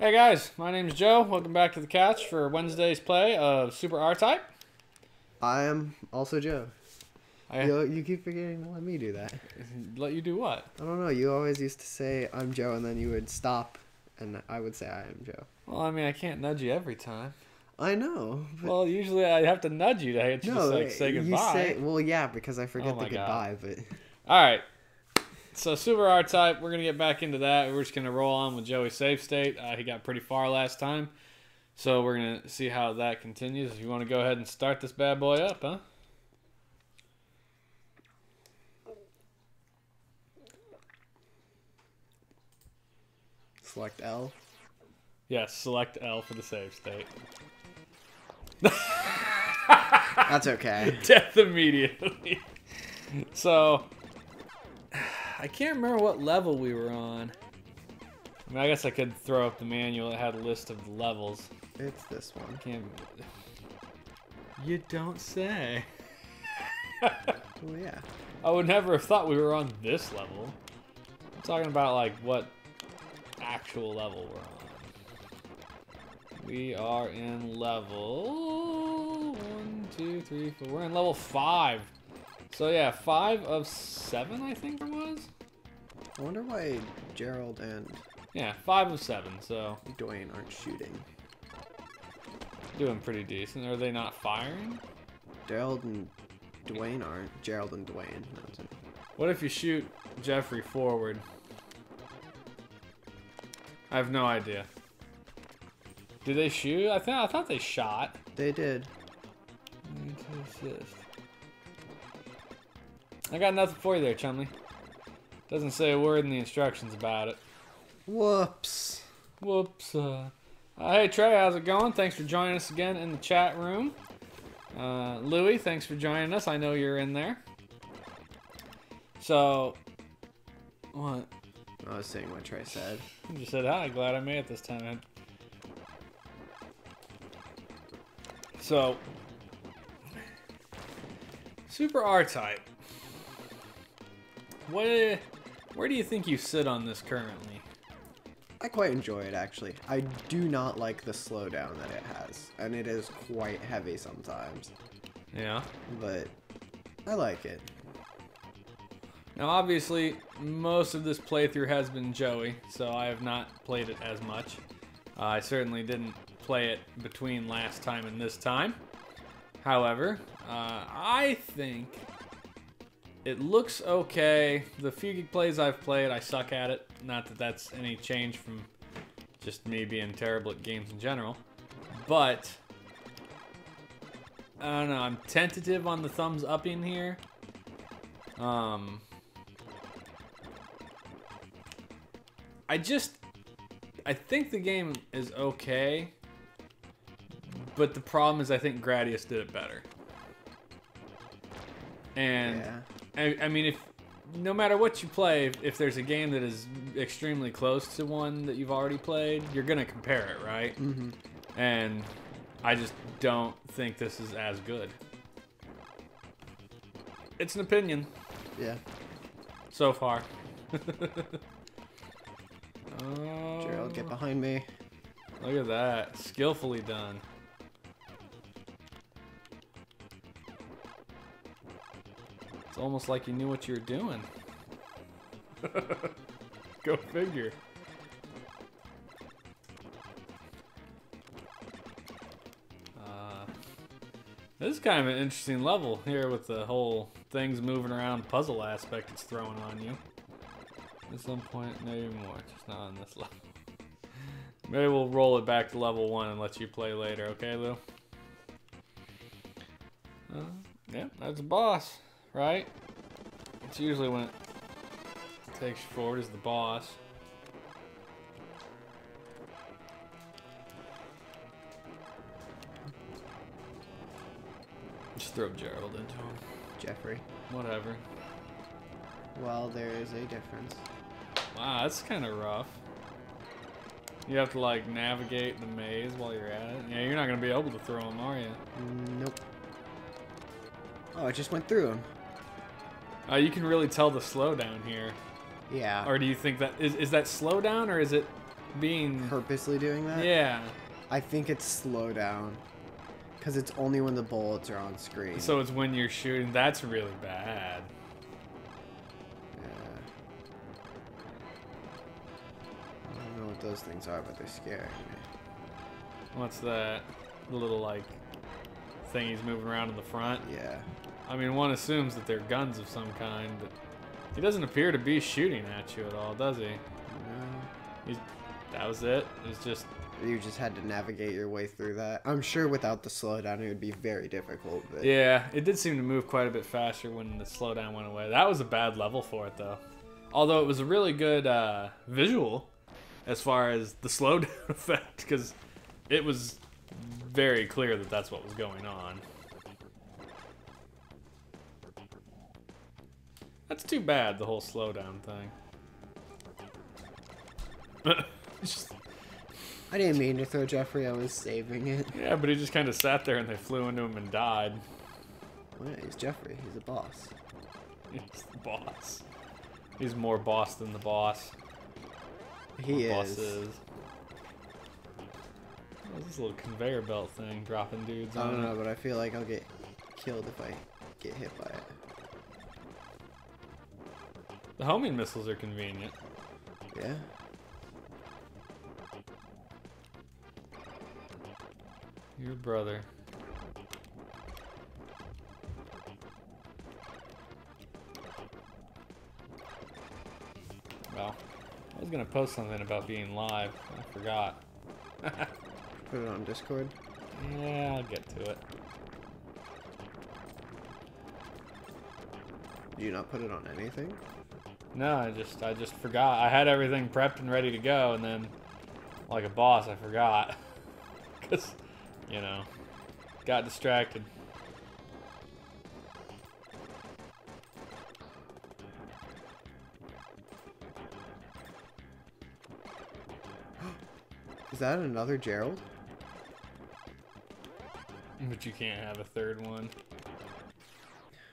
Hey guys, my name's Joe. Welcome back to the couch for Wednesday's play of Super R-Type. I am also Joe. You keep forgetting to let me do that. Let you do what? I don't know. You always used to say I'm Joe, and then you would stop, and I would say I am Joe. Well, I mean, I can't nudge you every time. I know. Well, usually I have to nudge you to get you to say goodbye. Well, yeah, because I forget the goodbye. God. But all right. So Super R-Type, we're gonna get back into that. We're just gonna roll on with Joey's save state. He got pretty far last time, so we're gonna see how that continues. If you want to go ahead and start this bad boy up, huh? Select L. Yes, select L for the save state. That's okay. Death immediately. So, I can't remember what level we were on. I mean, I guess I could throw up the manual. It had a list of the levels. It's this one. Can't. You don't say. Well, yeah. I would never have thought we were on this level. I'm talking about like what actual level we're on. We are in level 1, 2, 3, 4. We're in level 5. So yeah, 5 of 7, I think it was. I wonder why Gerald and 5 of 7. So Dwayne aren't shooting. doing pretty decent. Are they not firing? Gerald and Dwayne aren't. Gerald and Dwayne. That's it. What if you shoot Jeffrey forward? I have no idea. Did they shoot? I thought they shot. They did. I got nothing for you there, Chumley. Doesn't say a word in the instructions about it. Whoops. Whoops. Hey Trey, how's it going? Thanks for joining us again in the chat room. Louie, thanks for joining us. I know you're in there. So, what? I was saying what Trey said. You just said hi. Glad I made it this time, man. So, Super R-Type. Where do you think you sit on this currently? I quite enjoy it, actually. I do not like the slowdown that it has, and it is quite heavy sometimes. Yeah. But I like it. Now, obviously, most of this playthrough has been Joey, so I have not played it as much. I certainly didn't play it between last time and this time. However, I think it looks okay. The few plays I've played, I suck at it. Not that that's any change from just me being terrible at games in general. But, I don't know, I'm tentative on the thumbs up in here. I think the game is okay, but the problem is I think Gradius did it better. And yeah. I mean, no matter what you play, if there's a game that is extremely close to one that you've already played, you're gonna compare it, right? Mm-hmm. And I just don't think this is as good. It's an opinion. Yeah. So far. Gerald, get behind me. Look at that. Skillfully done. It's almost like you knew what you were doing. Go figure. This is kind of an interesting level here with the whole things moving around puzzle aspect it's throwing on you. At some point, maybe more. Just not on this level. Maybe we'll roll it back to level 1 and let you play later, okay, Lou? Yeah, that's a boss, right? It's usually when it takes you forward is the boss. Just throw Gerald into him. Jeffrey. Whatever. Well, there is a difference. Wow, that's kind of rough. You have to like navigate the maze while you're at it. Yeah, you're not gonna be able to throw him, are you? Nope. Oh, it just went through him. You can really tell the slowdown here. Yeah. Or do you think that is that slowdown or is it being... Purposely doing that? Yeah. I think it's slow down. Because it's only when the bullets are on screen. So it's when you're shooting. That's really bad. Yeah. I don't know what those things are, but they're scaring me. What's that? The little, like, thing he's moving around in the front? Yeah. I mean, one assumes that they're guns of some kind, but he doesn't appear to be shooting at you at all, does he? No. That was it? It was just... You just had to navigate your way through that. I'm sure without the slowdown, it would be very difficult. But... Yeah, it did seem to move quite a bit faster when the slowdown went away. That was a bad level for it, though. Although it was a really good visual as far as the slowdown effect, because it was very clear that that's what was going on. That's too bad, the whole slowdown thing. Just... I didn't mean to throw Jeffrey, I was saving it. Yeah, but he just kind of sat there and they flew into him and died. Well, yeah, he's Jeffrey, he's a boss. He's the boss. He's more boss than the boss. He is. Boss is. What's this little conveyor belt thing dropping dudes on? I don't know, but I feel like I'll get killed if I get hit by it. The homing missiles are convenient. Yeah. Your brother. Well, I was gonna post something about being live. I forgot. Put it on Discord. Yeah, I'll get to it. Do you not put it on anything? No, I just forgot. I had everything prepped and ready to go, and then, like a boss, I forgot. 'Cause, you know, got distracted. Is that another Gerald? But you can't have a third one.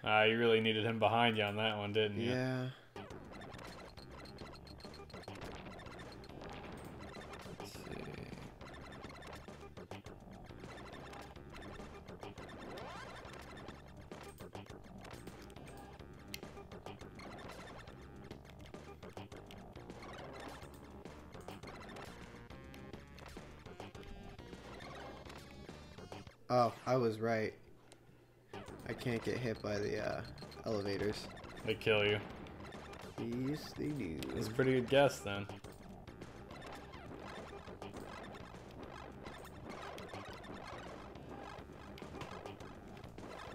You really needed him behind you on that one, didn't you? Yeah. Let's see. Oh, I was right. I can't get hit by the elevators. They kill you. Yes, they do. That's a pretty good guess, then.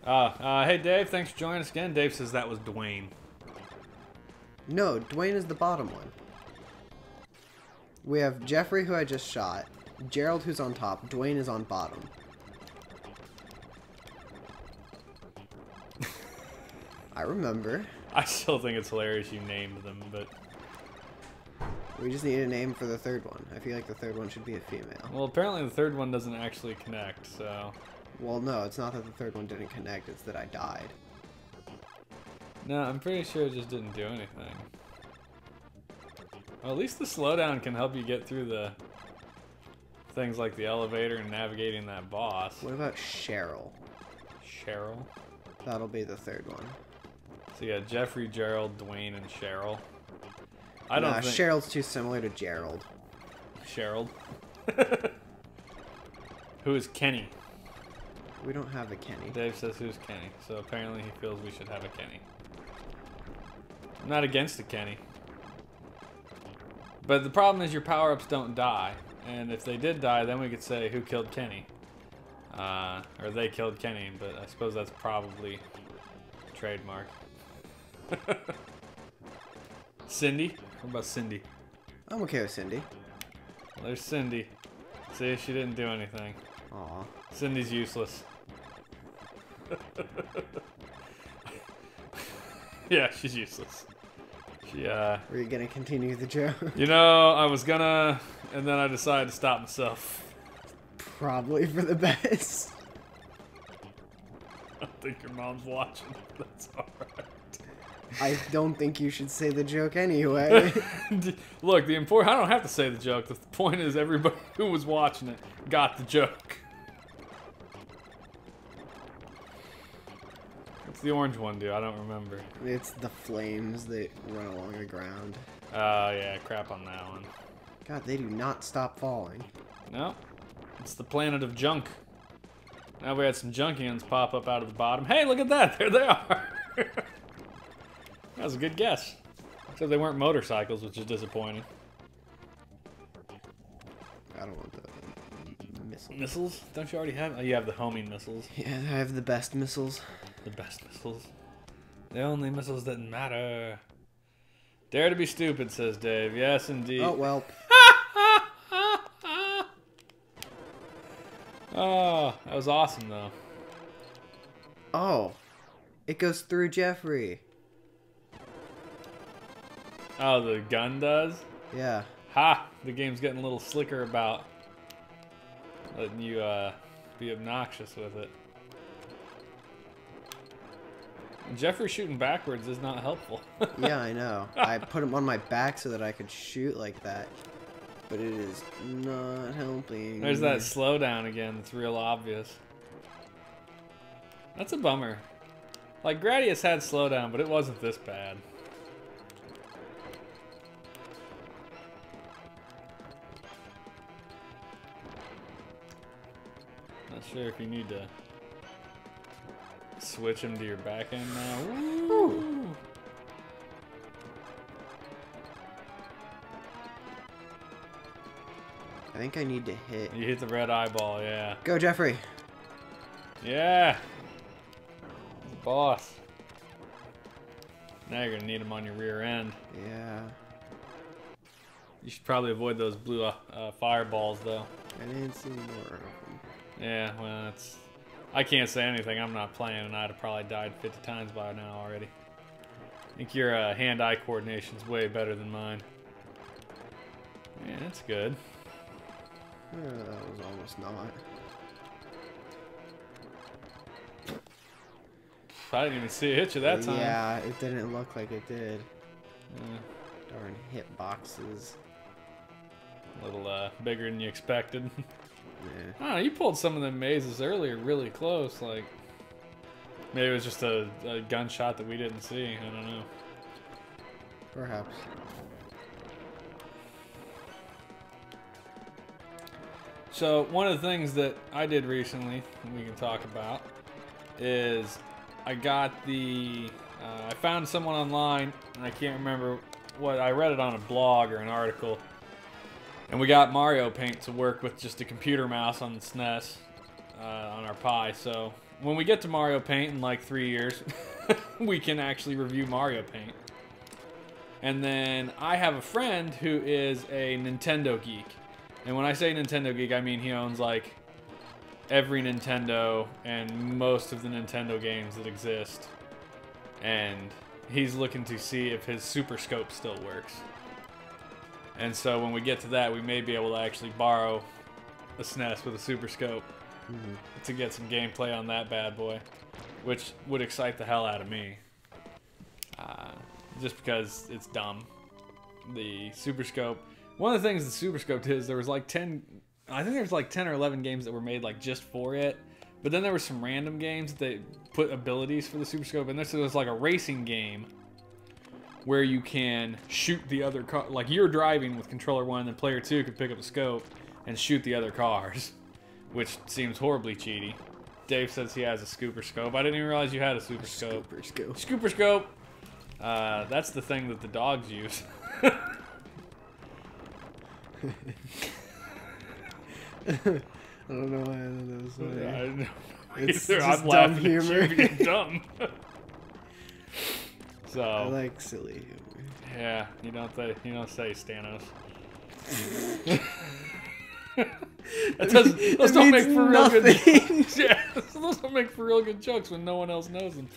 Hey Dave, thanks for joining us again. Dave says that was Dwayne. No, Dwayne is the bottom one. We have Jeffrey, who I just shot. Gerald, who's on top. Dwayne is on bottom. I remember. I still think it's hilarious you named them, but... We just need a name for the third one. I feel like the third one should be a female. Well, apparently the third one doesn't actually connect, so... Well, no, it's not that the third one didn't connect, it's that I died. No, I'm pretty sure it just didn't do anything. Well, at least the slowdown can help you get through the things like the elevator and navigating that boss. What about Cheryl? Cheryl? That'll be the third one. So you got Jeffrey, Gerald, Dwayne, and Cheryl. I don't think... Cheryl's too similar to Gerald. Cheryl. Who is Kenny? We don't have a Kenny. Dave says who's Kenny, so apparently he feels we should have a Kenny. I'm not against a Kenny. But the problem is your power-ups don't die. And if they did die, then we could say who killed Kenny. Or they killed Kenny, but I suppose that's probably trademark. Cindy? What about Cindy? I'm okay with Cindy. Well, there's Cindy. See, she didn't do anything. Aw. Cindy's useless. Yeah, she's useless. She, Were you gonna continue the joke? You know, I was gonna, and then I decided to stop myself. Probably for the best. I think your mom's watching. That's alright. I don't think you should say the joke anyway. Look, I don't have to say the joke. The point is everybody who was watching it got the joke. What's the orange one do? I don't remember. It's the flames that run along the ground. Oh, yeah, crap on that one. God, they do not stop falling. No, it's the planet of junk. Now we had some junkians pop up out of the bottom. Hey, look at that! There they are! That was a good guess. Except they weren't motorcycles, which is disappointing. I don't want the missiles. Missiles? Don't you already have? Oh, you have the homing missiles. Yeah, I have the best missiles. The best missiles. The only missiles that matter. Dare to be stupid, says Dave. Yes, indeed. Oh, well. Oh, that was awesome, though. Oh, it goes through Jeffrey. Oh, the gun does? Yeah. Ha! The game's getting a little slicker about letting you be obnoxious with it. Jeffrey shooting backwards is not helpful. Yeah, I know. I put him on my back so that I could shoot like that. But it is not helping. There's that slowdown again that's real obvious. That's a bummer. Like, Gradius had slowdown, but it wasn't this bad. Not sure if you need to switch him to your back end now. Woo! I think I need to hit. You hit the red eyeball, yeah. Go, Jeffrey. Yeah. Boss. Now you're gonna need him on your rear end. Yeah. You should probably avoid those blue fireballs, though. I didn't see more of them. Yeah, well, that's... I can't say anything. I'm not playing, and I'd have probably died 50 times by now already. I think your hand-eye coordination's way better than mine. Yeah, that's good. That was almost not. I didn't even see it hit you that time. Yeah, it didn't look like it did. Yeah. Darn hit boxes. A little bigger than you expected. Yeah. I don't know, you pulled some of them mazes earlier really close. Like, maybe it was just a gunshot that we didn't see. I don't know. Perhaps. So, one of the things that I did recently, and we can talk about, is I got the... I found someone online, and I can't remember what... I read it on a blog or an article. And we got Mario Paint to work with just a computer mouse on the SNES on our Pi. So, when we get to Mario Paint in like 3 years, we can actually review Mario Paint. And then I have a friend who is a Nintendo geek. And when I say Nintendo geek, I mean he owns like every Nintendo and most of the Nintendo games that exist. And he's looking to see if his Super Scope still works. And so when we get to that, we may be able to actually borrow a SNES with a Super Scope to get some gameplay on that bad boy, which would excite the hell out of me. Just because it's dumb. The Super Scope... One of the things the Super Scope did is there was like 10... I think there was like 10 or 11 games that were made like just for it. But then there were some random games that they put abilities for the Super Scope. And this was like a racing game where you can shoot the other car. Like you're driving with controller 1, then player 2 could pick up a scope and shoot the other cars. Which seems horribly cheaty. Dave says he has a Scooper Scope. I didn't even realize you had a Super Scope. Scooper Scope. Scooper Scope! That's the thing that the dogs use. I don't know why I thought that was funny. I know. It's Either. just I'm laughing dumb at humor. you being dumb. So I like silly humor. yeah, you don't say Stanos. Those don't make for real good jokes. Yeah, those don't make for real good jokes when no one else knows them.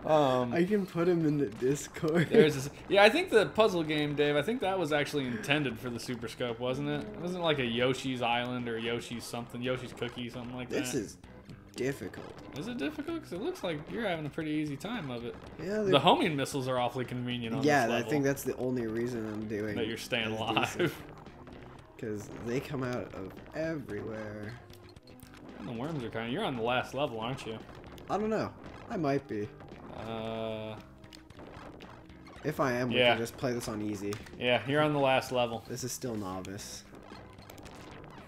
I can put him in the Discord. There's this, yeah, I think the puzzle game, Dave, I think that was actually intended for the Super Scope, wasn't it? Wasn't it like a Yoshi's Island or Yoshi's something, Yoshi's Cookie, something like that? This is difficult. Is it difficult? Because it looks like you're having a pretty easy time of it. Yeah, the homing missiles are awfully convenient on this level. I think that's the only reason I'm doing that you're staying alive. Because they come out of everywhere. And the worms are kind of... You're on the last level, aren't you? I don't know. I might be. If I am, we can just play this on easy. Yeah, you're on the last level. This is still novice.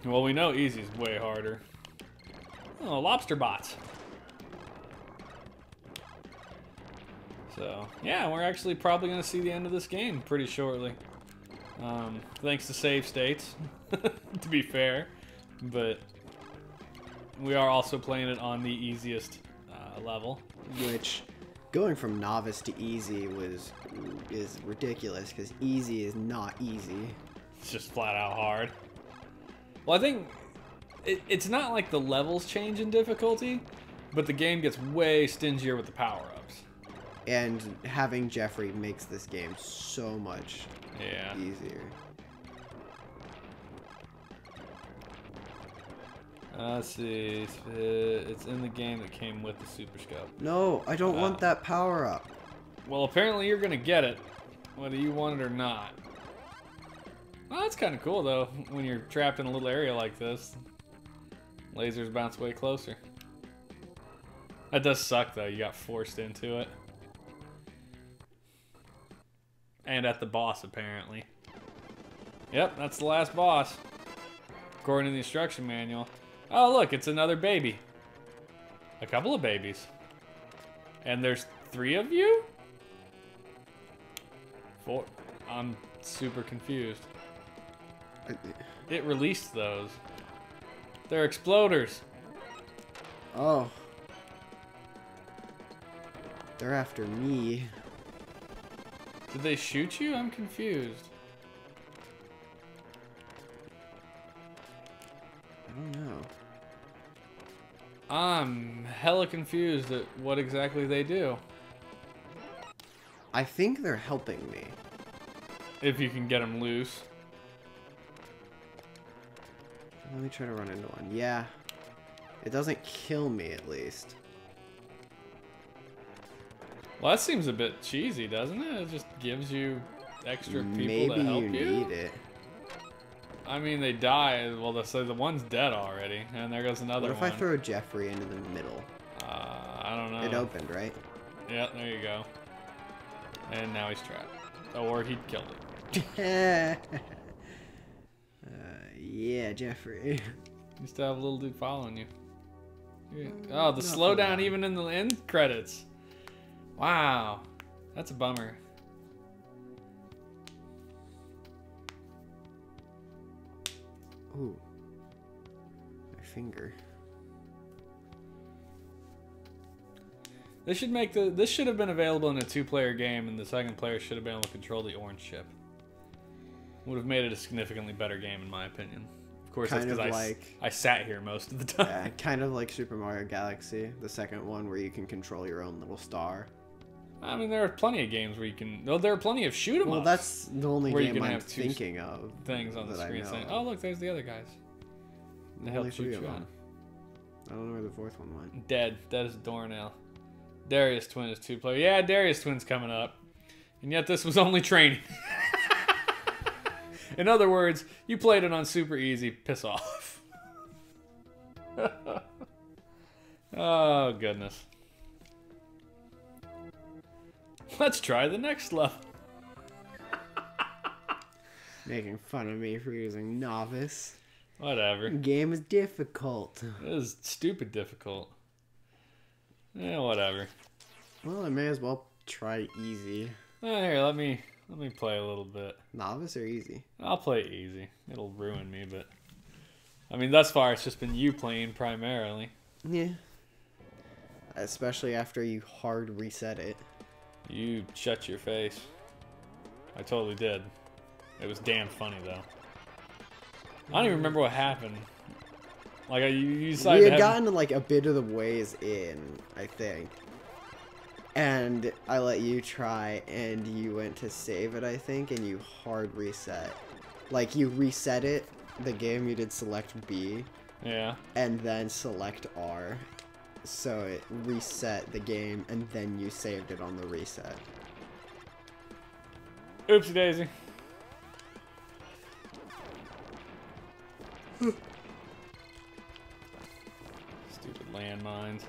Well, we know easy's way harder. Oh, lobster bots. So, yeah, we're actually probably going to see the end of this game pretty shortly. Thanks to save states, to be fair. But we are also playing it on the easiest level. Which, going from novice to easy is ridiculous, because easy is not easy. It's just flat out hard. Well, I think it's not like the levels change in difficulty, but the game gets way stingier with the power-ups. And having Jeffrey makes this game so much easier. Let's see. It's in the game that came with the Super Scope. No, I don't want that power-up. Well, apparently you're going to get it, whether you want it or not. Well, that's kind of cool, though, when you're trapped in a little area like this. Lasers bounce way closer. That does suck, though. You got forced into it. And at the boss, apparently. Yep, that's the last boss. According to the instruction manual. Oh, look, it's another baby. A couple of babies. And there's 3 of you? 4. I'm super confused. It released those. They're exploders. Oh. They're after me. Did they shoot you? I'm confused. I don't know. I'm hella confused at what exactly they do. I think they're helping me. If you can get them loose. Let me try to run into one. Yeah. It doesn't kill me, at least. Well, that seems a bit cheesy, doesn't it? It just gives you extra people to help you. Maybe you need it. I mean, they die. Well, the one's dead already, and there goes another one. What if I throw Jeffrey into the middle? I don't know. It opened, right? Yeah, there you go. And now he's trapped. Or he killed it. Yeah, Jeffrey. You still have a little dude following you. Oh, the slowdown even in the end credits. Wow. That's a bummer. Ooh. My finger. This should have been available in a 2-player game, and the second player should have been able to control the orange ship. Would have made it a significantly better game, in my opinion. Of course, that's because I sat here most of the time. Yeah, kind of like Super Mario Galaxy, the second one where you can control your own little star. I mean, there are plenty of games where you can... No, there are plenty of shoot-'em-ups. Well, that's the only game I'm have thinking of. Things on the screen saying, oh, look, there's the other guys. They help shoot you on. I don't know where the 4th one went. Dead. Dead as a doornail. Darius Twin is 2-player. Yeah, Darius Twin's coming up. And yet this was only training. In other words, you played it on super easy. Piss off. Oh, goodness. Let's try the next level. Making fun of me for using novice. Whatever. Game is difficult. It is stupid difficult. Yeah, whatever. Well, I may as well try easy. Here, let me play a little bit. Novice or easy? I'll play easy. It'll ruin me, but... I mean, thus far, it's just been you playing primarily. Yeah. Especially after you hard reset it. You shut your face. I totally did. It was damn funny, though. I don't even remember what happened. Like, you decided we had gotten, like, a bit of the ways in, I think. And I let you try, and you went to save it, I think, and you hard reset. Like, you reset it, the game, you did select B. Yeah. And then select R. so it reset the game, and then you saved it on the reset. Oopsie daisy. Stupid landmines.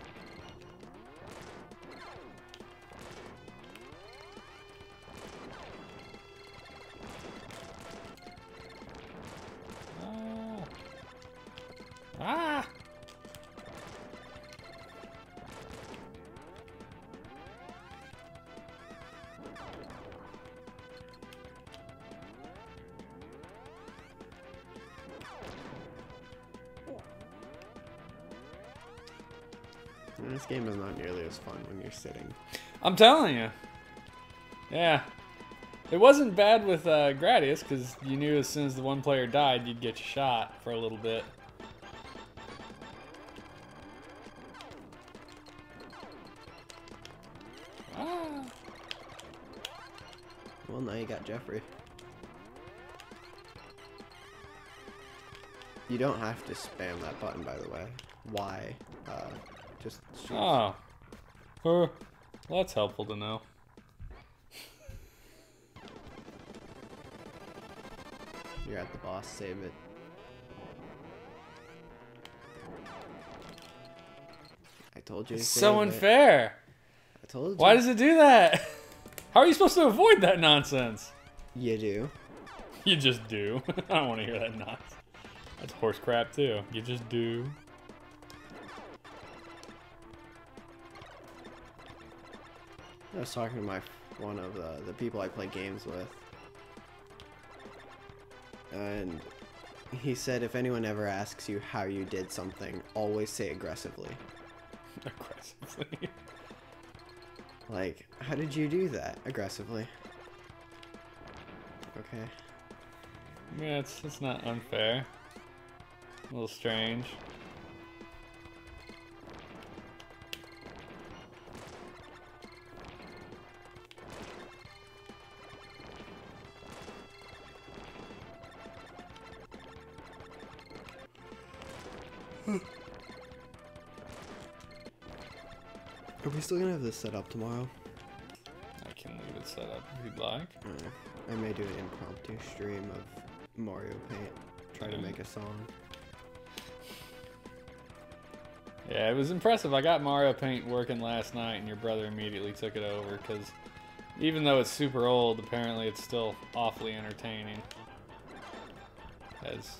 Ah! This game is not nearly as fun when you're sitting. I'm telling you. Yeah. It wasn't bad with Gradius, because you knew as soon as the one player died, you'd get your shot for a little bit. Ah. Well, now you got Jeffrey. You don't have to spam that button, by the way. Why? Just shoot. Oh. Well, that's helpful to know. You're at the boss, save it. I told you to It's save so it. unfair. I told you. Why does it do that? How are you supposed to avoid that nonsense? You do. You just do. I don't want to hear that nonsense. That's horse crap too. You just do. I was talking to one of the people I play games with, and he said if anyone ever asks you how you did something, always say aggressively. Aggressively. Like, how did you do that? Aggressively. Okay. Yeah, it's not unfair. A little strange. Are we still gonna have this set up tomorrow? I can leave it set up if you'd like. I may do an impromptu stream of Mario Paint. Try to make a song. Yeah, it was impressive. I got Mario Paint working last night, and your brother immediately took it over, because even though it's super old, apparently it's still awfully entertaining. It's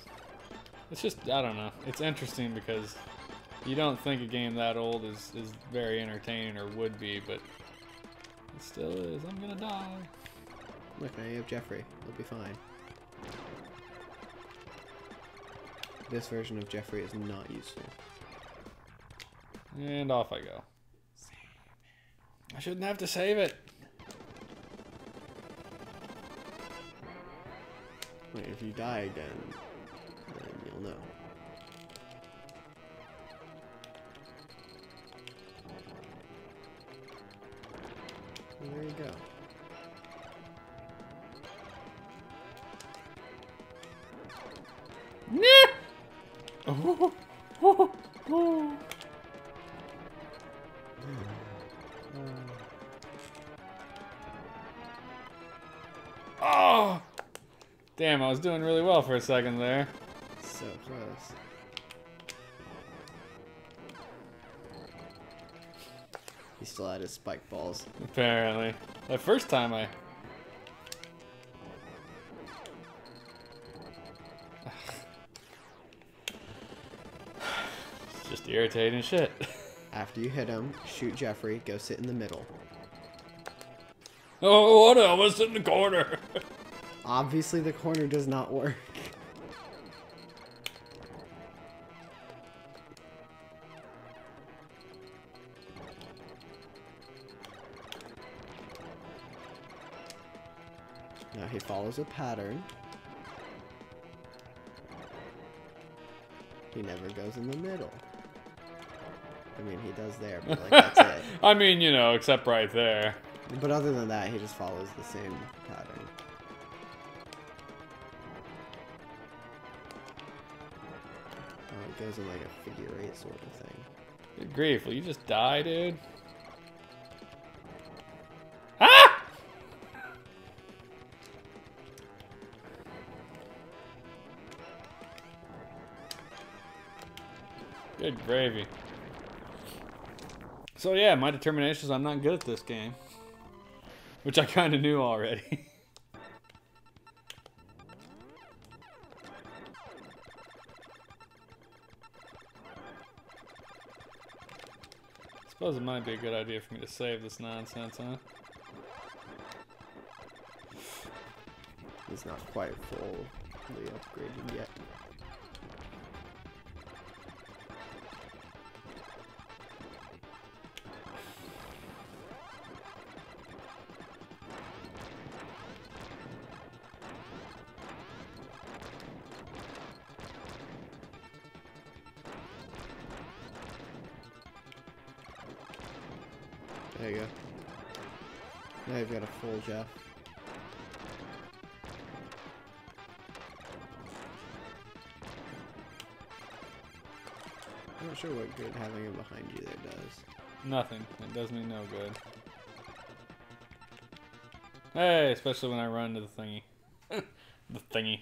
just, I don't know. It's interesting because you don't think a game that old is very entertaining, or would be, but it still is. I'm gonna die. Look, now you have Jeffrey. You'll be fine. This version of Jeffrey is not useful. And off I go. I shouldn't have to save it. Wait, if you die again, then you'll know. Well, there you go. Oh! Damn, I was doing really well for a second there. So close. He still had his spike balls. Apparently. The first time I... It's just irritating shit. After you hit him, shoot Jeffrey, go sit in the middle. Oh, what? I was in the corner. Obviously the corner does not work. Now he follows a pattern. He never goes in the middle. I mean, he does there, but like, that's it. I mean, you know, except right there. But other than that, he just follows the same pattern. Oh, it goes in like a figure eight sort of thing. Good grief, will you just die, dude? Ah! Good gravy. So yeah, my determination is I'm not good at this game. Which I kind of knew already. Suppose it might be a good idea for me to save this nonsense, huh? He's not quite fully upgraded yet. There you go. Now you've got a full Jeff. I'm not sure what good having him behind you there does. Nothing. It does me no good. Hey, especially when I run to the thingy. The thingy.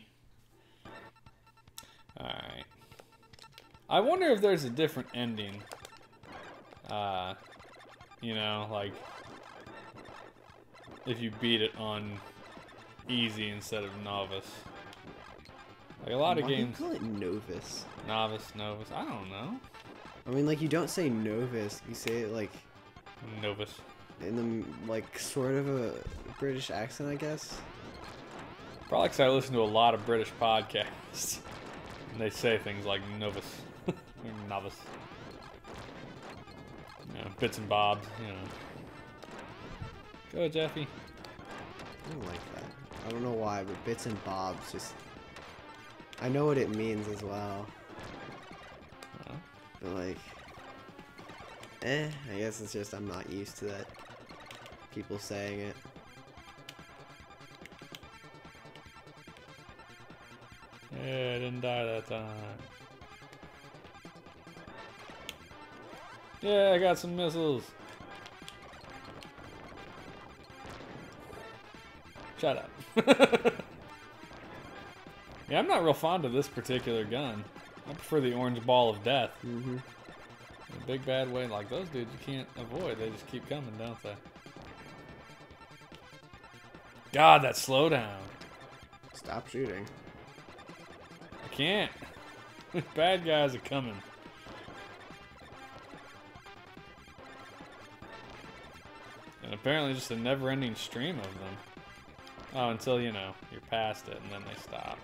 Alright. I wonder if there's a different ending. You know, like if you beat it on easy instead of novice. Like a lot of games. Why do you call it novice? Novice, novice. I don't know. I mean, like, you don't say novice. You say it like Novice. in the like sort of a British accent, I guess. Probably because I listen to a lot of British podcasts. And they say things like novice. Or novice. You know, bits and bobs, you know. Go, Jeffy. I don't like that. I don't know why, but bits and bobs just... I know what it means as well. Well. But like... I guess it's just I'm not used to that. People saying it. Yeah, I didn't die that time. Yeah, I got some missiles. Shut up. Yeah, I'm not real fond of this particular gun. I prefer the orange ball of death. Mm-hmm. The big bad way, like those dudes you can't avoid. They just keep coming, don't they? God, that slowdown. Stop shooting. I can't. Bad guys are coming. And apparently just a never-ending stream of them. Oh, until, you know, you're past it and then they stop.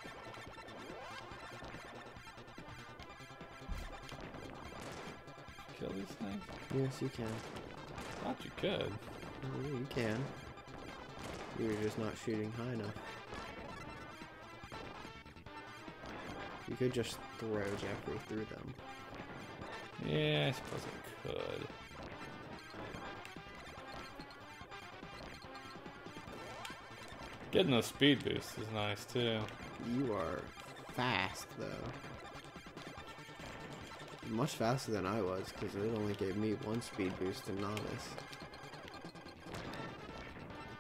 Kill these things? Yes, you can. Thought you could. Yeah, you can. You're just not shooting high enough. You could just throw Jeffrey through them. Yeah, I suppose I could. Getting those speed boosts is nice too. You are fast, though. Much faster than I was, because it only gave me one speed boost in novice.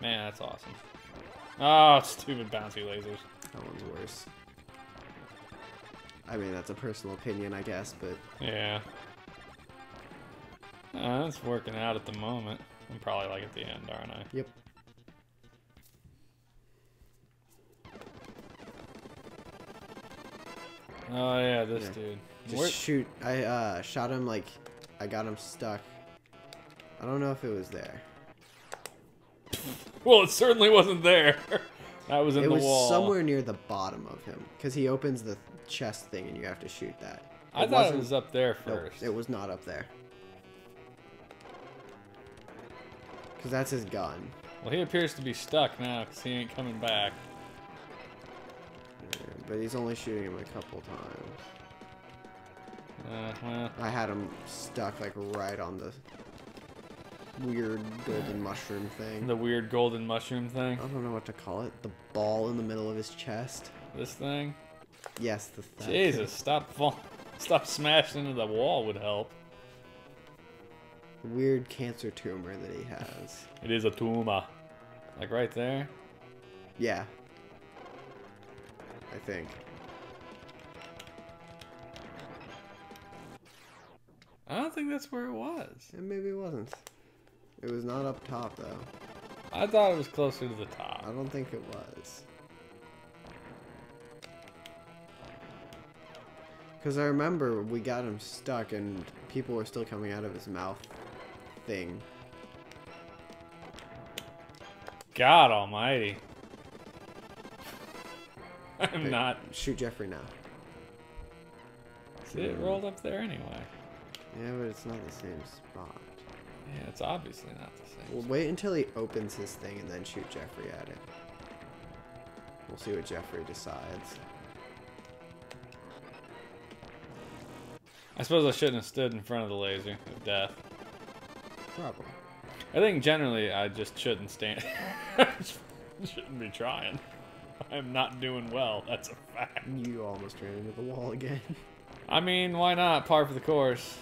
Man, that's awesome. Oh, stupid bouncy lasers. That one's worse. I mean, that's a personal opinion, I guess, but... Yeah. That's working out at the moment. I'm probably like at the end, aren't I? Yep. Oh yeah, this dude. Just shoot. I shot him like I got him stuck. I don't know if it was there. Well, it certainly wasn't there. That was in the wall. It was somewhere near the bottom of him, because he opens the chest thing and you have to shoot that. I thought it was up there first. Nope, it was not up there. Because that's his gun. Well, he appears to be stuck now because he ain't coming back. Yeah, but he's only shooting him a couple times. Well. I had him stuck like right on the weird golden mushroom thing. The weird golden mushroom thing? I don't know what to call it. The ball in the middle of his chest. This thing? Yes, the Jesus, stop smashing into the wall would help. weird cancer tumor that he has. It is a tumor. Like right there? Yeah. I think. I don't think that's where it was. And maybe it wasn't. It was not up top, though. I thought it was closer to the top. I don't think it was. Because I remember we got him stuck and people were still coming out of his mouth thing. God almighty. I'm not. Shoot Jeffrey now. See, it rolled up there anyway. Yeah, but it's not the same spot. Yeah, it's obviously not the same. We'll wait until he opens his thing and then shoot Jeffrey at it. We'll see what Jeffrey decides. I suppose I shouldn't have stood in front of the laser of death. Probably. I think generally I just shouldn't stand. Shouldn't be trying. I'm not doing well. That's a fact. You almost ran into the wall again. I mean, why not? Par for the course.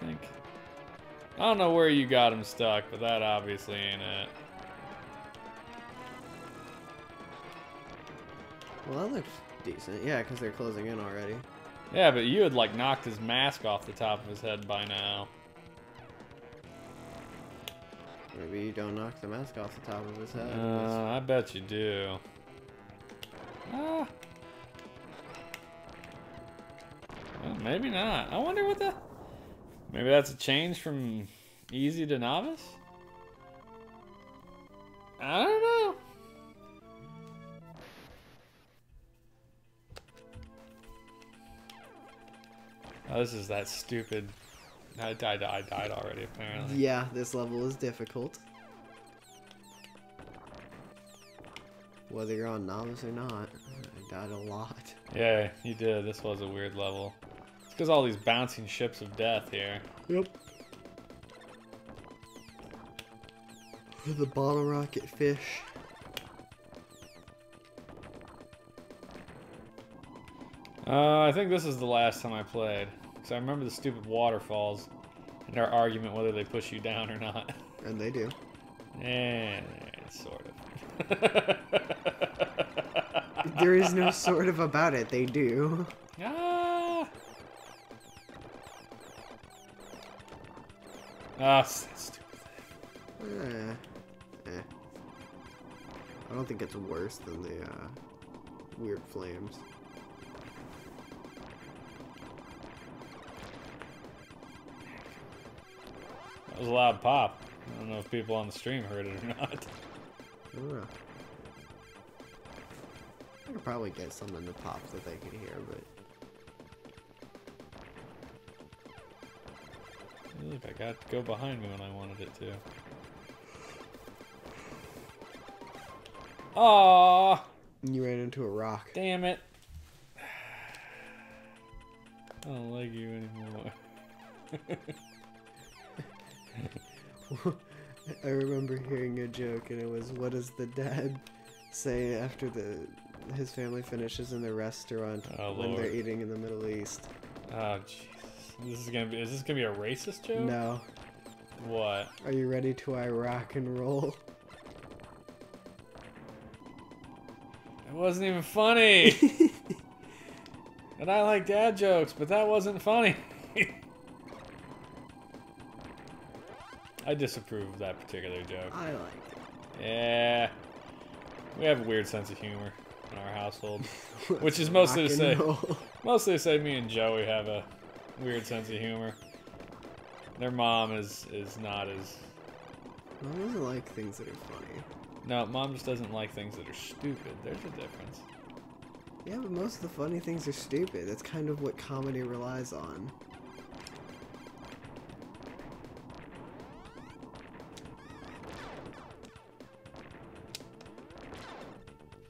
See, I don't know where you got him stuck, but that obviously ain't it. Well, that looks decent. Yeah, because they're closing in already. Yeah, but you had like knocked his mask off the top of his head by now. Maybe you don't knock the mask off the top of his head. I bet you do. Ah. Well, maybe not. I wonder what the... Maybe that's a change from easy to novice? I don't know. Oh, this is that stupid... I died already, apparently. Yeah, this level is difficult. Whether you're on novice or not, I died a lot. Yeah, you did. This was a weird level. It's because all these bouncing ships of death here. Yep. The bottle rocket fish. I think this is the last time I played. Because I remember the stupid waterfalls and our argument whether they push you down or not. And they do. And sort of. There is no sort of about it. They do. Ah! Ah, that stupid thing. I don't think it's worse than the weird flames. That was a loud pop. I don't know if people on the stream heard it or not. I don't know. I could probably get something to pop that they can hear, but... Look, I got to go behind me when I wanted it to. Aww! You ran into a rock. Damn it. I don't like you anymore. I remember hearing a joke, and it was, what does the dad say after his family finishes in the restaurant when they're eating in the Middle East? Oh, Jesus. Is this gonna be a racist joke? No. What? Are you ready to rock and roll? It wasn't even funny! And I like dad jokes, but that wasn't funny. I disapprove of that particular joke. I liked it. Yeah. We have a weird sense of humor in our household. Which is mostly to say me and Joey have a weird sense of humor. Their mom is not as... Mom doesn't like things that are funny. No, mom just doesn't like things that are stupid. There's a difference. Yeah, but most of the funny things are stupid. That's kind of what comedy relies on.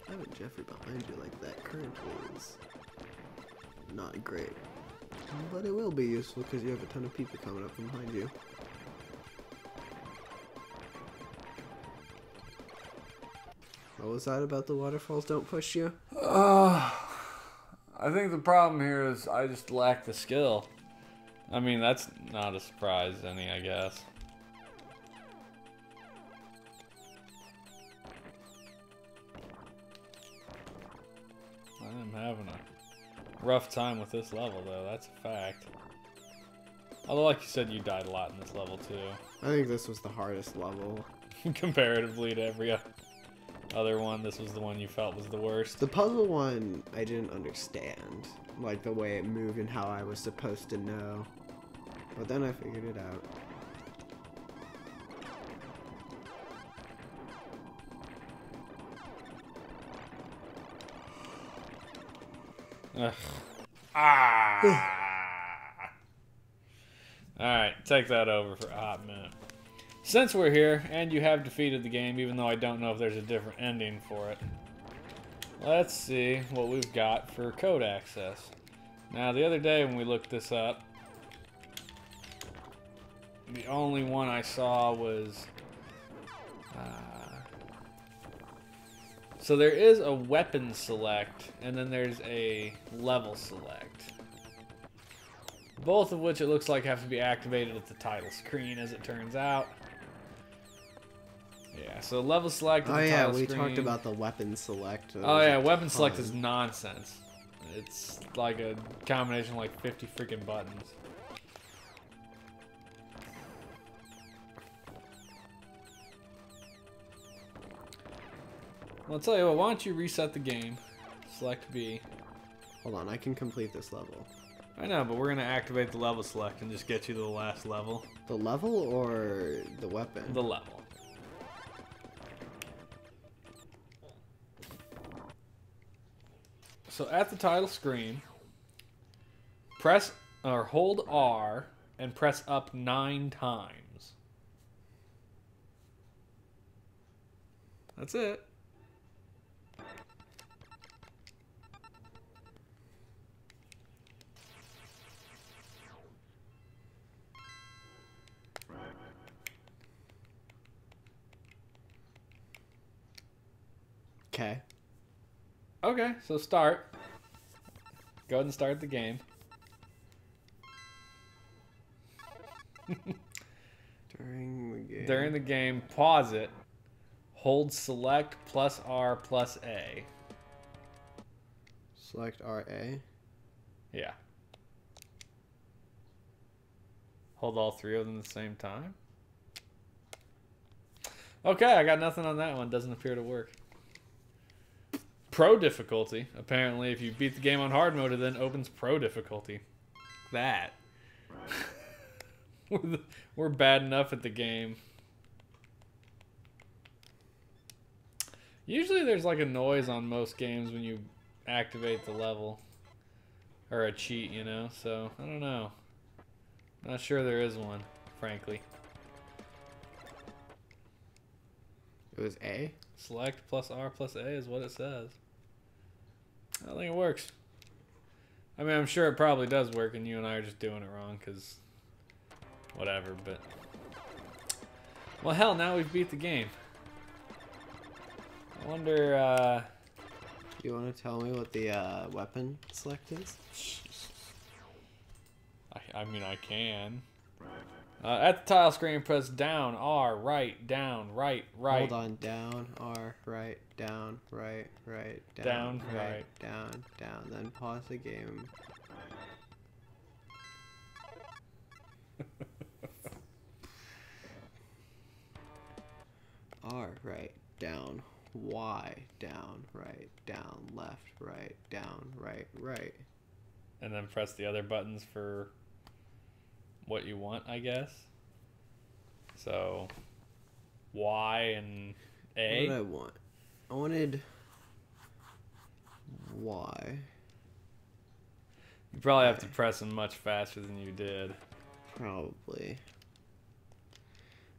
Having Jeffrey behind you like that currently is not great. But it will be useful because you have a ton of people coming up from behind you. What was that about the waterfalls don't push you? I think the problem here is I just lack the skill. I mean, that's not a surprise any, I guess. I'm having a rough time with this level, though. That's a fact. Although, like you said, you died a lot in this level, too. I think this was the hardest level. Comparatively to every other one, this was the one you felt was the worst. The puzzle one, I didn't understand. Like, the way it moved and how I was supposed to know. But then I figured it out. Ugh. Ah! Alright, take that over for a hot minute. Since we're here, and you have defeated the game, even though I don't know if there's a different ending for it, let's see what we've got for code access. Now, the other day when we looked this up, the only one I saw was... so there is a weapon select, and then there's a level select. Both of which it looks like have to be activated at the title screen, as it turns out. Yeah, so level select at the title screen. We talked about the weapon select. Oh yeah, weapon select is nonsense. It's like a combination of like 50 freaking buttons. Well, I'll tell you what, why don't you reset the game? Select B. Hold on, I can complete this level. I know, but we're going to activate the level select and just get you to the last level. The level or the weapon? The level. So at the title screen, press or hold R and press up 9 times. That's it. Okay. Okay, so start. Go ahead and start the game. During the game, pause it. Hold select plus R plus A. Select RA? Yeah. Hold all 3 of them at the same time. Okay, I got nothing on that one. Doesn't appear to work. Pro difficulty. Apparently, if you beat the game on hard mode, it then opens pro difficulty. That. We're bad enough at the game. Usually there's like a noise on most games when you activate the level. Or a cheat, you know? So, I don't know. Not sure there is one, frankly. It was A? Select plus R plus A is what it says. I don't think it works. I mean, I'm sure it probably does work, and you and I are just doing it wrong, because whatever, but... Well, hell, now we've beat the game. I wonder, You want to tell me what the weapon select is? I mean, I can. At the tile screen, press down, R, right, down, right, right. Hold on, down, R, right, down, right, right, Down, right, right. down, down. Then pause the game. R, right, down, Y, down, right, down, left, right, down, right, right. And then press the other buttons for what you want, I guess. So, Y and A. What did I want? I wanted Y. You probably have to press them much faster than you did. Probably.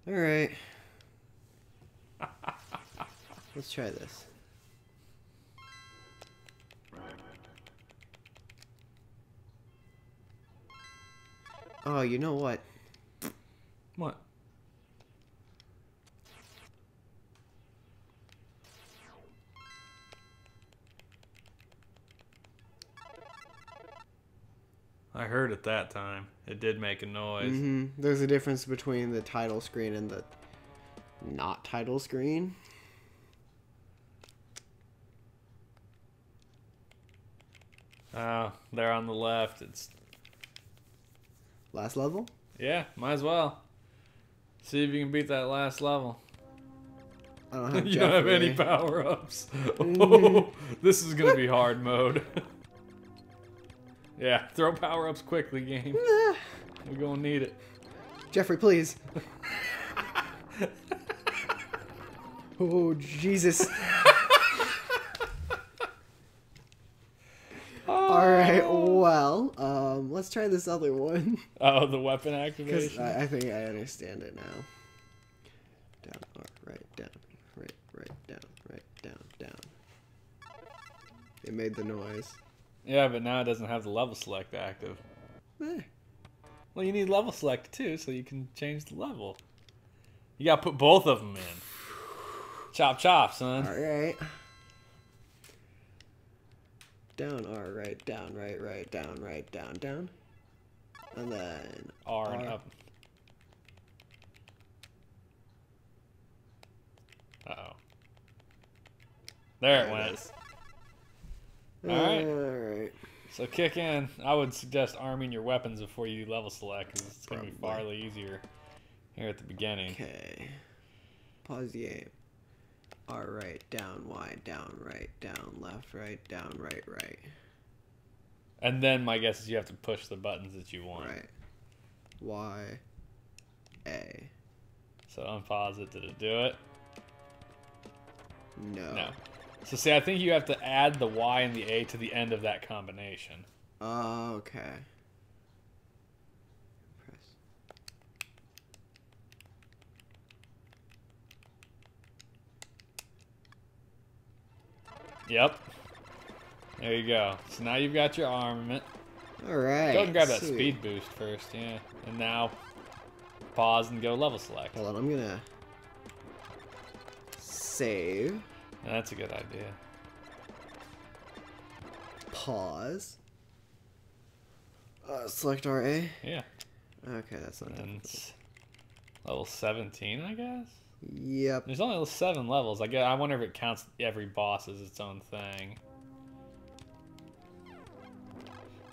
Alright. Let's try this. Oh, you know what? What? I heard it that time. It did make a noise. There's a difference between the title screen and the not title screen. Oh, there on the left. It's Last level? yeah, might as well. See if you can beat that last level. I don't have You don't have any Jeffrey. power-ups. Oh, this is gonna be hard mode. Yeah, throw power-ups quickly, game. We're gonna need it. Jeffrey, please. Oh, Jesus. Alright, well, let's try this other one. Oh, the weapon Because activation. I think I understand it now. Down, right, down, right, down, right, down. It made the noise. Yeah, but now it doesn't have the level select active. Eh. Well, you need level select too, so you can change the level. You gotta put both of them in. Chop chop, son. Alright. Down, right, down, right, down. And then R and up. Uh-oh. There it went. Alright. Alright. So kick in. I would suggest arming your weapons before you level select, because it's going to be Probably. far easier here at the beginning. Okay. Pause the game. R right, down, Y, down, right, down, left, right, down, right. And then my guess is you have to push the buttons that you want. Right. Y, A. So unpause it. Did it do it? No. No. So see, I think you have to add the Y and the A to the end of that combination. Okay. Press. Yep. There you go. So now you've got your armament. Alright. Go and grab that sweet. speed boost first, yeah. And now pause and go level select. Hold on, I'm gonna save. Yeah, that's a good idea. Pause. Select RA. Yeah. Okay, that's not And difficult. it's level 17, I guess? Yep. There's only 7 levels. I wonder if it counts every boss as its own thing.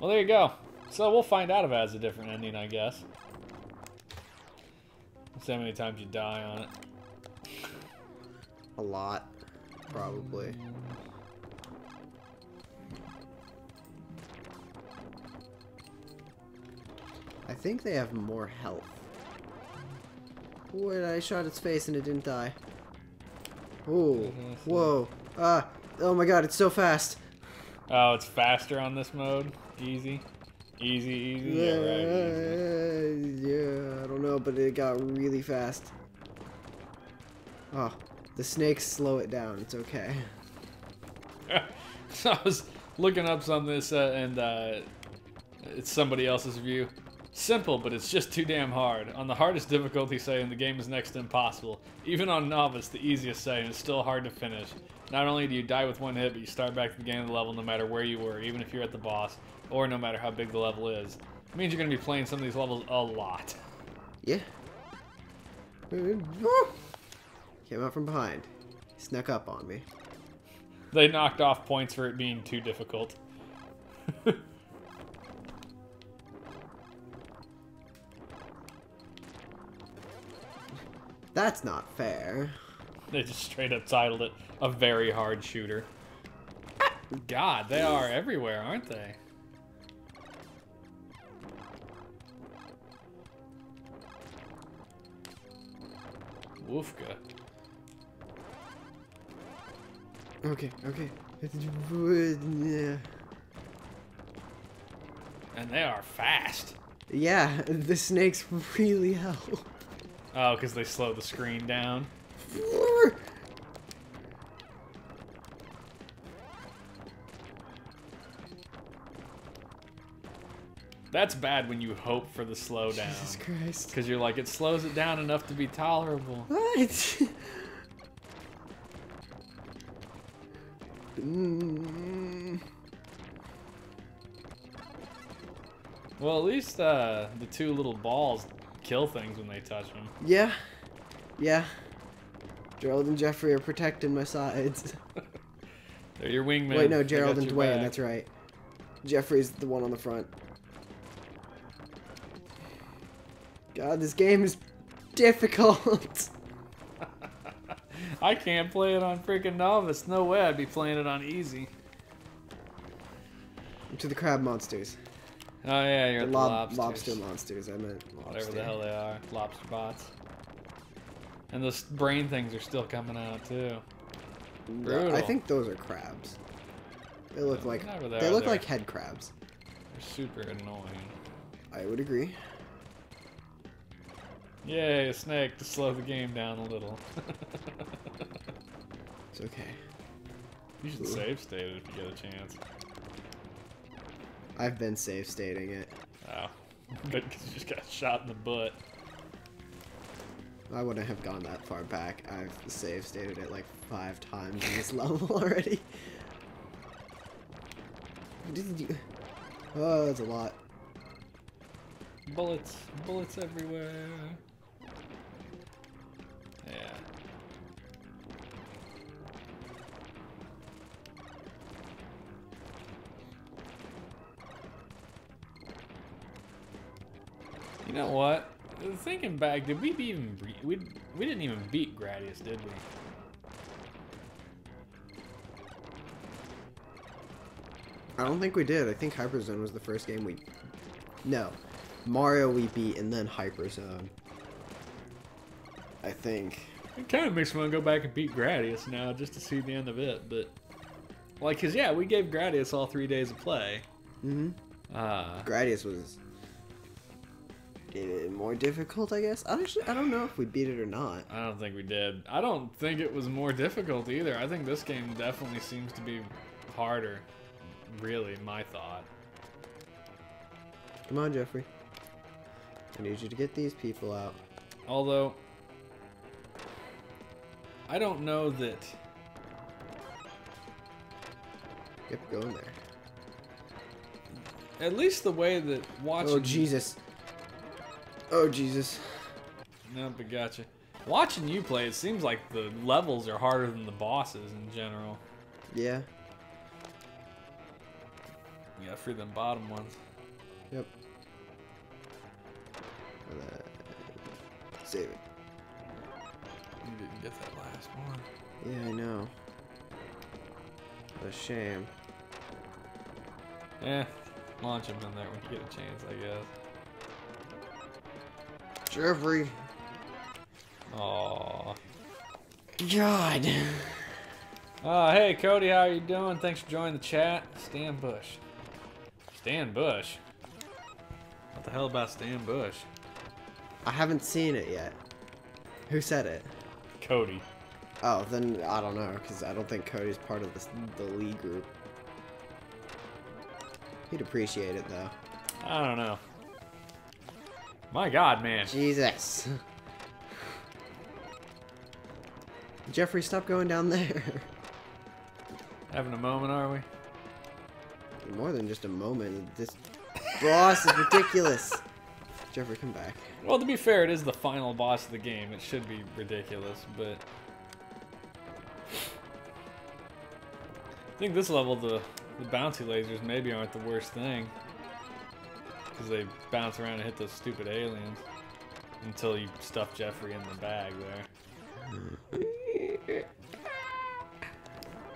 Well, there you go. So we'll find out if it has a different ending, I guess. See how many times you die on it. A lot. Probably. I think they have more health. Wait, I shot its face and it didn't die. Ooh. Whoa. Oh my god, it's so fast. Oh, it's faster on this mode? Easy? Easy. Yeah, right, easy. Yeah, I don't know, but it got really fast. Oh, the snakes slow it down. It's okay. So I was looking up something and it's somebody else's view. Simple, but it's just too damn hard. On the hardest difficulty setting, the game is next to impossible. Even on novice, the easiest setting, it's still hard to finish. Not only do you die with one hit, but you start back at the beginning of the level no matter where you were, even if you're at the boss, or no matter how big the level is. It means you're going to be playing some of these levels a lot. Yeah. Came out from behind. Snuck up on me. They knocked off points for it being too difficult. That's not fair. They just straight up titled it a very hard shooter. God, they are everywhere, aren't they? Woofka. Okay. Yeah. And they are fast. Yeah, the snakes really help. Oh, because they slow the screen down. That's bad when you hope for the slowdown. Jesus Christ. Because you're like, it slows it down enough to be tolerable. What? Mm. Well, at least the two little balls kill things when they touch them. Yeah. Yeah. Gerald and Jeffrey are protecting my sides. They're your wingmen. Wait, no, They Gerald got and your Dwayne, back. that's right. Jeffrey's the one on the front. God, this game is difficult. I can't play it on freaking novice. No way I'd be playing it on easy. To the crab monsters. Oh yeah, you're The at the lobsters. lobster monsters, I meant lobster. Whatever the hell they are. Lobster bots. And those brain things are still coming out too. Brutal. I think those are crabs. They look like Whatever they look like head crabs. They're super annoying. I would agree. Yay, a snake to slow the game down a little. It's okay. You should save state it if you get a chance. I've been save stating it. Oh. But you just got shot in the butt. I wouldn't have gone that far back. I've save stated it like 5 times in this level already. Oh, that's a lot. Bullets. Bullets everywhere. Yeah. You know what? Thinking back, did we even we didn't even beat Gradius, did we? I don't think we did. I think Hyperzone was the first game we... No. Mario we beat and then Hyperzone. I think. It kind of makes me want to go back and beat Gradius now just to see the end of it, but... Like, cause yeah, we gave Gradius all 3 days of play. Mm-hmm. Gradius was... more difficult, I guess. Actually, I don't know if we beat it or not. I don't think we did. I don't think it was more difficult either. I think this game definitely seems to be harder. Really, my thought. Come on, Jeffrey. I need you to get these people out. Although, I don't know that... Yep, go in there. At least the way that watching... Oh, Jesus. Oh, Jesus. Nope, I gotcha. Watching you play, it seems like the levels are harder than the bosses in general. Yeah. You gotta free them bottom ones. Yep. Save it. You didn't get that last one. Yeah, I know. What a shame. Yeah, launch them in there when you get a chance, I guess. Jeffrey. Aww. God. Hey Cody, how you doing? Thanks for joining the chat. Stan Bush. Stan Bush? What the hell about Stan Bush? I haven't seen it yet. Who said it? Cody. Oh, then I don't know, because I don't think Cody's part of the league group. He'd appreciate it, though. I don't know. My God, man. Jesus. Jeffrey, stop going down there. Having a moment, are we? More than just a moment. This boss is ridiculous. Jeffrey, come back. Well, to be fair, it is the final boss of the game. It should be ridiculous, but... I think this level, the bouncy lasers maybe aren't the worst thing. Because they bounce around and hit those stupid aliens. Until you stuff Jeffrey in the bag there.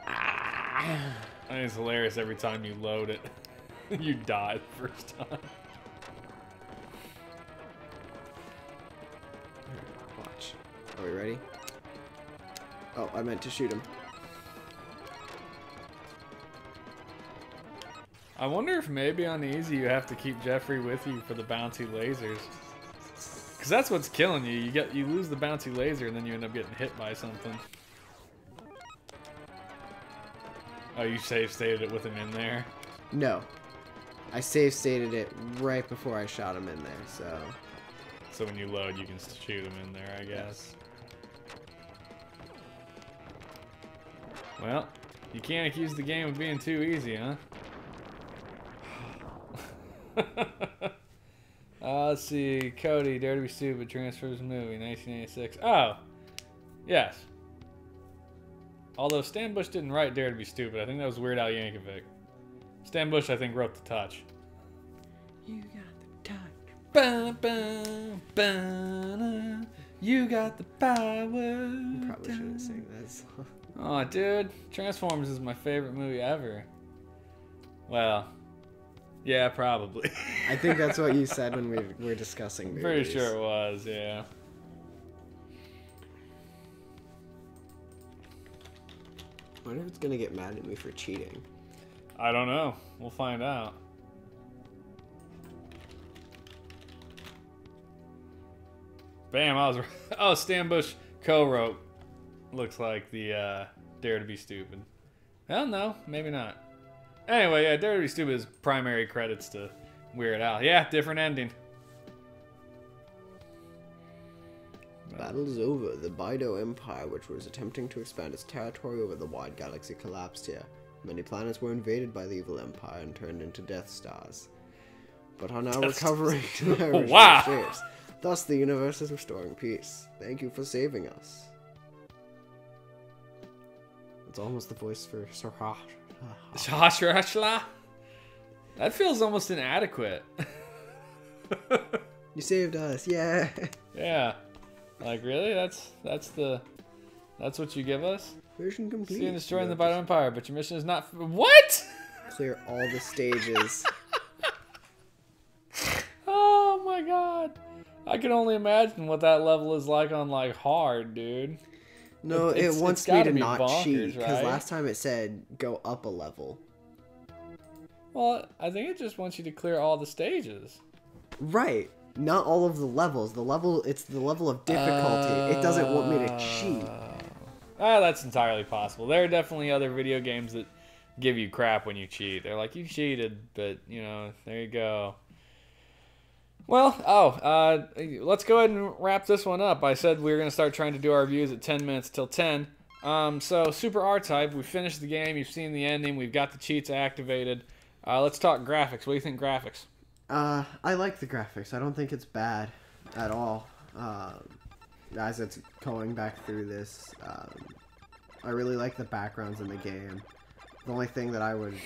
I think it's hilarious every time you load it. You die the first time. Watch. Are we ready? Oh, I meant to shoot him. I wonder if maybe on easy you have to keep Jeffrey with you for the bouncy lasers. Cause that's what's killing you. You lose the bouncy laser and then you end up getting hit by something. Oh, you save stated it with him in there? No. I save stated it right before I shot him in there, so... So when you load, you can shoot him in there, I guess. Well, you can't accuse the game of being too easy, huh? Let's see. Cody, Dare to Be Stupid, Transfers movie, 1986. Oh, yes. Although Stan Bush didn't write Dare to Be Stupid. I think that was Weird Al Yankovic. Stan Bush, I think, wrote The Touch. You got the touch. Ba, ba, ba, you got the power. You probably shouldn't sing that song. Oh, dude. Transformers is my favorite movie ever. Well, yeah, probably. I think that's what you said when we were discussing movies. Pretty sure it was, yeah. I wonder if it's gonna get mad at me for cheating. I don't know. We'll find out. Bam, I was right. Oh, Stan Bush co-wrote. Looks like the Dare to Be Stupid. Hell no, maybe not. Anyway, yeah, Dare to Be Stupid is primary credits to Weird Al. Yeah, different ending. Battle is over. The Bido Empire, which was attempting to expand its territory over the wide galaxy, collapsed here. Many planets were invaded by the evil empire and turned into Death Stars, but are now recovering to their original shapes. Thus, the universe is restoring peace. Thank you for saving us. It's almost the voice for Sarah. Shashla? That feels almost inadequate. You saved us, yeah. Yeah. Like, really? That's what you give us? Mission complete. See you destroying the Bido Empire, but your mission is not... What? Clear all the stages. Oh my god. I can only imagine what that level is like on, like, hard, dude. No, it wants me to not bonkers, cheat, because right? last time it said go up a level. Well, I think it just wants you to clear all the stages. Right. Not all of the levels. It's the level of difficulty. It doesn't want me to cheat. That's entirely possible. There are definitely other video games that give you crap when you cheat. They're like, you cheated, but, you know, there you go. Well, let's go ahead and wrap this one up. I said we were going to start trying to do our reviews at 10 minutes till 10. So, Super R-Type, we finished the game. You've seen the ending. We've got the cheats activated. Let's talk graphics. What do you think graphics? I like the graphics. I don't think it's bad at all. As it's going back through this, I really like the backgrounds in the game. The only thing that I would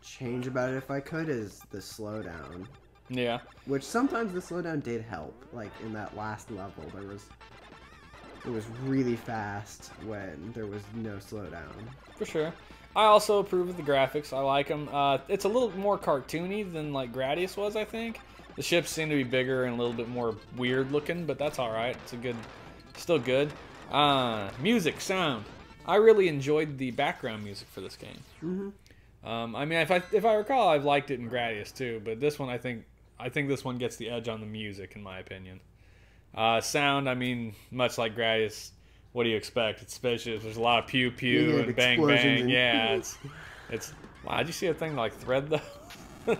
change about it if I could is the slowdown. Yeah. Which sometimes the slowdown did help. Like in that last level, it was really fast when there was no slowdown. For sure. I also approve of the graphics. I like them. It's a little more cartoony than like Gradius was, I think. The ships seem to be bigger and a little bit more weird looking, but that's all right. It's a good, still good. Music, sound. I really enjoyed the background music for this game. Mm-hmm. I mean, if I recall, I've liked it in Gradius too, but this one I think this one gets the edge on the music in my opinion. Sound, I mean, much like Gradius. What do you expect? It's spaceships. There's a lot of pew pew and bang bang. Yeah, it's. Wow, did you see a thing like thread though? This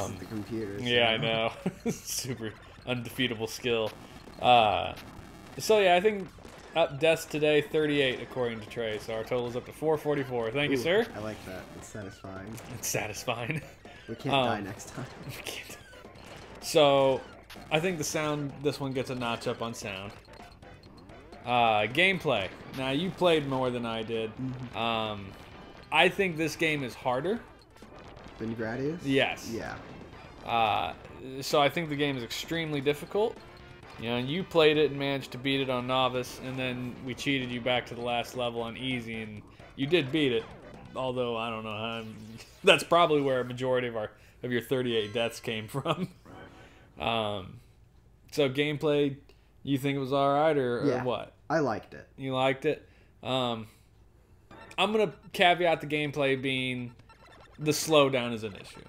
is the computer. Yeah, I know. Super undefeatable skill. So yeah, I think up deaths today 38 according to Trey. So our total is up to 444. Thank you, sir. I like that. It's satisfying. It's satisfying. We can't die next time. We can't. So I think the sound. This one gets a notch up on sound. Gameplay. Now, you played more than I did. Mm-hmm. I think this game is harder. Than Gradius? Yes. Yeah. So I think the game is extremely difficult. You know, you played it and managed to beat it on Novice, and then we cheated you back to the last level on Easy, and you did beat it. Although, I don't know how... That's probably where a majority of your 38 deaths came from. So gameplay... You think it was alright or what? I liked it. You liked it? I'm going to caveat the gameplay being the slowdown is an issue.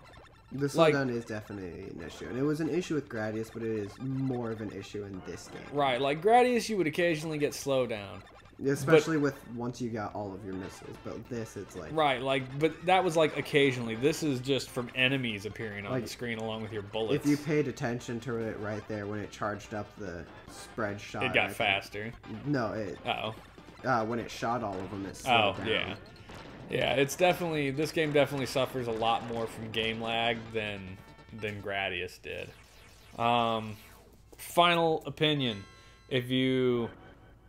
The slowdown is definitely an issue. And it was an issue with Gradius, but it is more of an issue in this game. Right, like Gradius you would occasionally get slowdown. Especially with once you got all of your missiles, but this it's like... Right, like, but that was like occasionally. This is just from enemies appearing on the screen along with your bullets. If you paid attention to it right there when it charged up the spread shot... It got faster. No, it... Uh-oh. When it shot all of them, it slowed down. Yeah. Yeah, it's definitely... This game definitely suffers a lot more from game lag than Gradius did. Final opinion. If you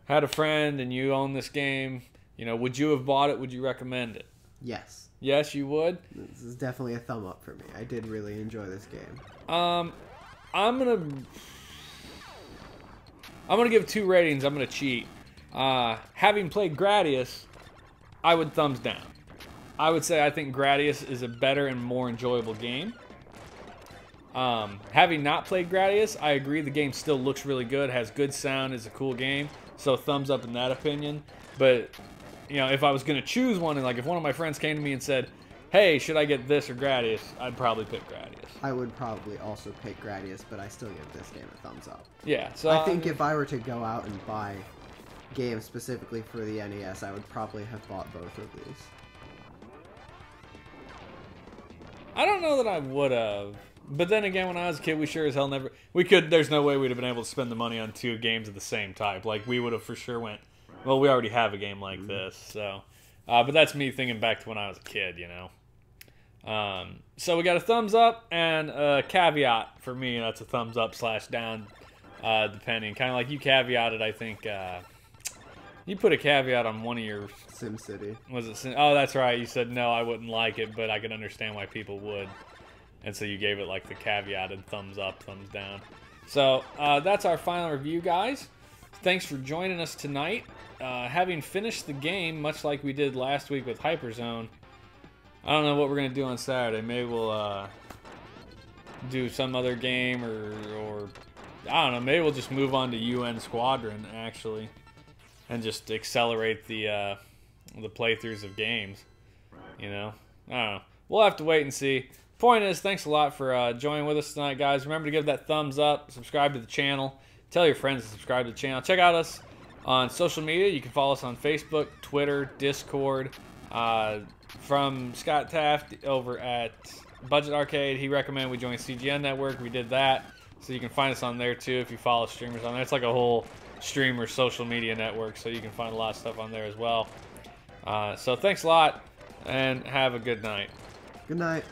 had a friend and you own this game, you know, would you have bought it? Would you recommend it? Yes. Yes, you would? This is definitely a thumb up for me. I did really enjoy this game. I'm gonna give 2 ratings. I'm gonna cheat. Having played Gradius, I would thumbs down. I would say I think Gradius is a better and more enjoyable game. Having not played Gradius, I agree the game still looks really good, has good sound, is a cool game. So thumbs up in that opinion. But, you know, if I was going to choose one, and like if one of my friends came to me and said, hey, should I get this or Gradius, I'd probably pick Gradius. I would probably also pick Gradius, but I still give this game a thumbs up. Yeah, so I think if I were to go out and buy games specifically for the NES, I would probably have bought both of these. I don't know that I would have. But then again, when I was a kid, we sure as hell never... There's no way we'd have been able to spend the money on 2 games of the same type. Like, we would have for sure went, well, we already have a game like this, so... but that's me thinking back to when I was a kid, you know. So we got a thumbs up and a caveat for me. That's a thumbs up / down, depending. Kind of like you caveated, I think... you put a caveat on one of your... SimCity. Was it Oh, that's right. You said, no, I wouldn't like it, but I could understand why people would. And so you gave it like the caveated thumbs up, thumbs down. So that's our final review, guys. Thanks for joining us tonight. Having finished the game, much like we did last week with Hyperzone, I don't know what we're going to do on Saturday. Maybe we'll do some other game or I don't know. Maybe we'll just move on to UN Squadron, actually, and just accelerate the playthroughs of games. You know? I don't know. We'll have to wait and see. Point is, thanks a lot for joining with us tonight, guys. Remember to give that thumbs up, subscribe to the channel, tell your friends to subscribe to the channel. Check out us on social media. You can follow us on Facebook, Twitter, Discord. From Scott Taft over at Budget Arcade, he recommended we join CGN Network. We did that, so you can find us on there too if you follow streamers on there. It's like a whole streamer social media network, so you can find a lot of stuff on there as well. So thanks a lot, and have a good night. Good night.